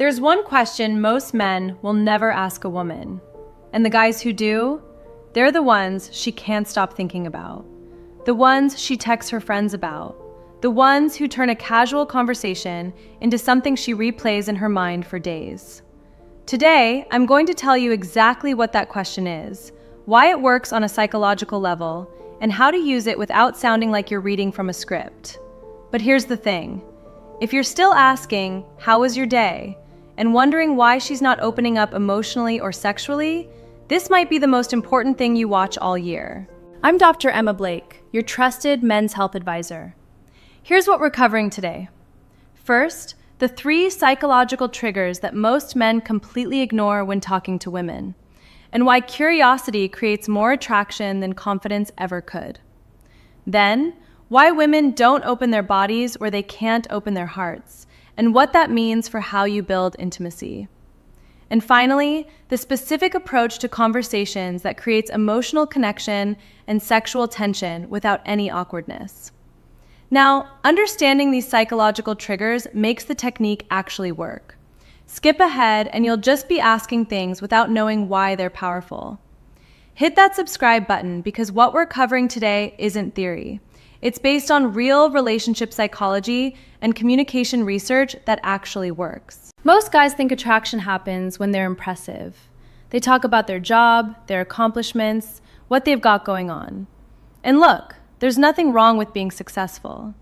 There's one question most men will never ask a woman. And the guys who do, they're the ones she can't stop thinking about. The ones she texts her friends about. The ones who turn a casual conversation into something she replays in her mind for days. Today, I'm going to tell you exactly what that question is, why it works on a psychological level, and how to use it without sounding like you're reading from a script. But here's the thing. If you're still asking, "How was your day?" and wondering why she's not opening up emotionally or sexually, this might be the most important thing you watch all year. I'm Dr. Emma Blake, your trusted men's health advisor. Here's what we're covering today. First, the 3 psychological triggers that most men completely ignore when talking to women, and why curiosity creates more attraction than confidence ever could. Then, why women don't open their bodies where they can't open their hearts, and what that means for how you build intimacy. And finally, the specific approach to conversations that creates emotional connection and sexual tension without any awkwardness. Now, understanding these psychological triggers makes the technique actually work. Skip ahead and you'll just be asking things without knowing why they're powerful. Hit that subscribe button because what we're covering today isn't theory. It's based on real relationship psychology and communication research that actually works. Most guys think attraction happens when they're impressive. They talk about their job, their accomplishments, what they've got going on. And look, there's nothing wrong with being successful.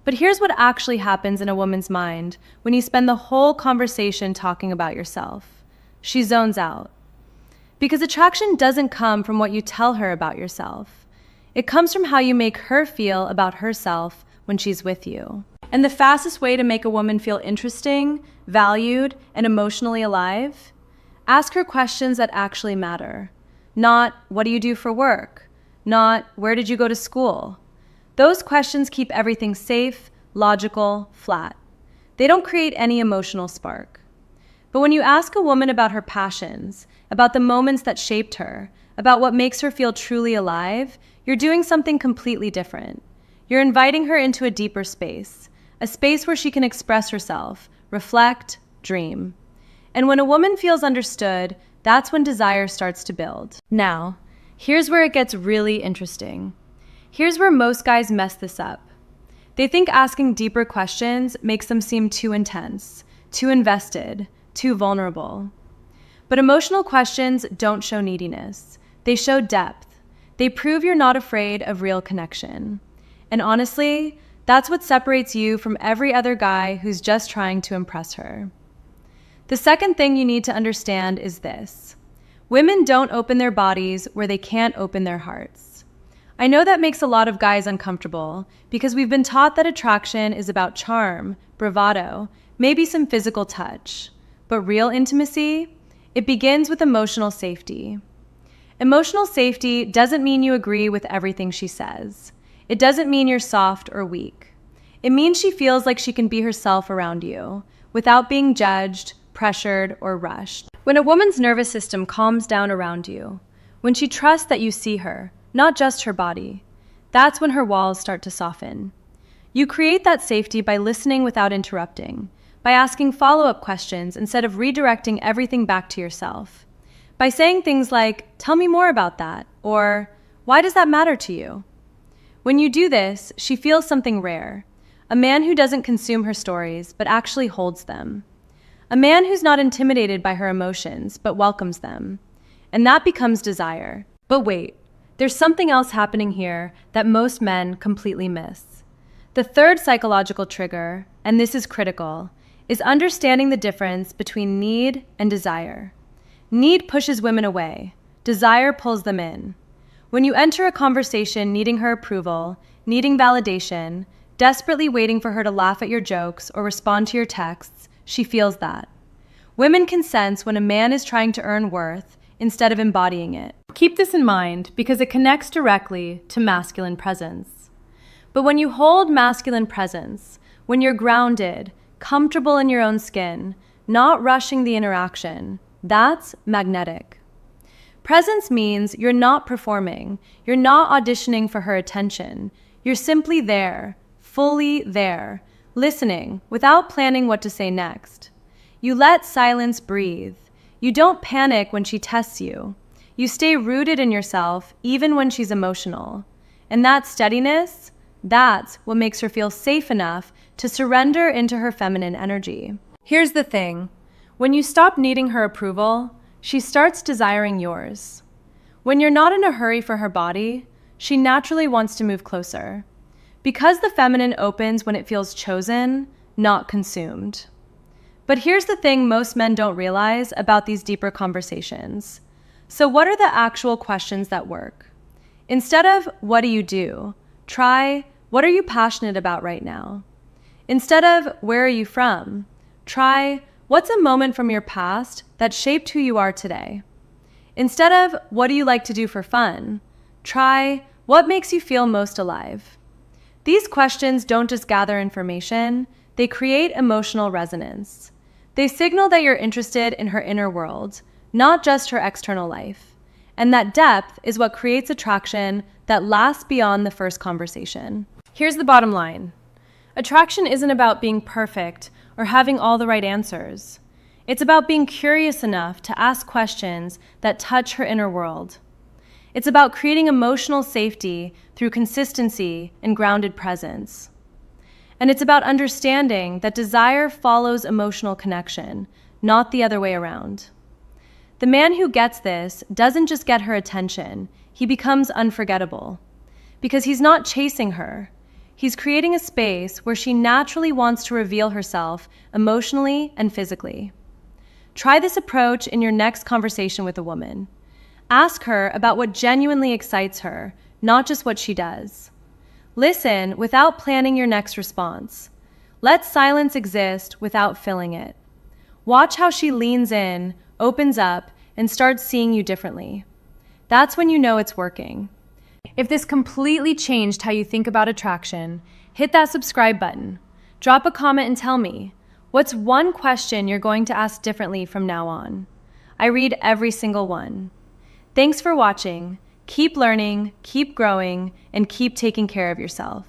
But here's what actually happens in a woman's mind when you spend the whole conversation talking about yourself. She zones out. Because attraction doesn't come from what you tell her about yourself. It comes from how you make her feel about herself when she's with you. And the fastest way to make a woman feel interesting, valued, and emotionally alive? Ask her questions that actually matter. Not, what do you do for work? Not, where did you go to school? Those questions keep everything safe, logical, flat. They don't create any emotional spark. But when you ask a woman about her passions, about the moments that shaped her, about what makes her feel truly alive, you're doing something completely different. You're inviting her into a deeper space, a space where she can express herself, reflect, dream. And when a woman feels understood, that's when desire starts to build. Now, here's where it gets really interesting. Here's where most guys mess this up. They think asking deeper questions makes them seem too intense, too invested, too vulnerable. But emotional questions don't show neediness. They show depth. They prove you're not afraid of real connection. And honestly, that's what separates you from every other guy who's just trying to impress her. The second thing you need to understand is this. Women don't open their bodies where they can't open their hearts. I know that makes a lot of guys uncomfortable because we've been taught that attraction is about charm, bravado, maybe some physical touch. But real intimacy? It begins with emotional safety. Emotional safety doesn't mean you agree with everything she says. It doesn't mean you're soft or weak. It means she feels like she can be herself around you, without being judged, pressured, or rushed. When a woman's nervous system calms down around you, when she trusts that you see her, not just her body, that's when her walls start to soften. You create that safety by listening without interrupting, by asking follow-up questions instead of redirecting everything back to yourself, by saying things like, "Tell me more about that," or "Why does that matter to you?" When you do this, she feels something rare, a man who doesn't consume her stories, but actually holds them. A man who's not intimidated by her emotions, but welcomes them. And that becomes desire. But wait, there's something else happening here that most men completely miss. The third psychological trigger, and this is critical, is understanding the difference between need and desire. Need pushes women away. Desire pulls them in. When you enter a conversation needing her approval, needing validation, desperately waiting for her to laugh at your jokes or respond to your texts, she feels that. Women can sense when a man is trying to earn worth instead of embodying it. Keep this in mind because it connects directly to masculine presence. But when you hold masculine presence, when you're grounded, comfortable in your own skin, not rushing the interaction, that's magnetic. Presence means you're not performing, you're not auditioning for her attention, you're simply there, fully there, listening without planning what to say next. You let silence breathe. You don't panic when she tests you. You stay rooted in yourself even when she's emotional. And that steadiness, that's what makes her feel safe enough to surrender into her feminine energy. Here's the thing. When you stop needing her approval, she starts desiring yours. When you're not in a hurry for her body, she naturally wants to move closer. Because the feminine opens when it feels chosen, not consumed. But here's the thing most men don't realize about these deeper conversations. So what are the actual questions that work? Instead of, what do? Try, what are you passionate about right now? Instead of, where are you from? Try, what's a moment from your past that shaped who you are today? Instead of, what do you like to do for fun? Try, what makes you feel most alive? These questions don't just gather information, they create emotional resonance. They signal that you're interested in her inner world, not just her external life. And that depth is what creates attraction that lasts beyond the first conversation. Here's the bottom line. Attraction isn't about being perfect or having all the right answers. It's about being curious enough to ask questions that touch her inner world. It's about creating emotional safety through consistency and grounded presence. And it's about understanding that desire follows emotional connection, not the other way around. The man who gets this doesn't just get her attention, he becomes unforgettable. Because he's not chasing her, he's creating a space where she naturally wants to reveal herself emotionally and physically. Try this approach in your next conversation with a woman. Ask her about what genuinely excites her, not just what she does. Listen without planning your next response. Let silence exist without filling it. Watch how she leans in, opens up, and starts seeing you differently. That's when you know it's working. If this completely changed how you think about attraction, hit that subscribe button. Drop a comment and tell me, what's one question you're going to ask differently from now on? I read every single one. Thanks for watching. Keep learning, keep growing, and keep taking care of yourself.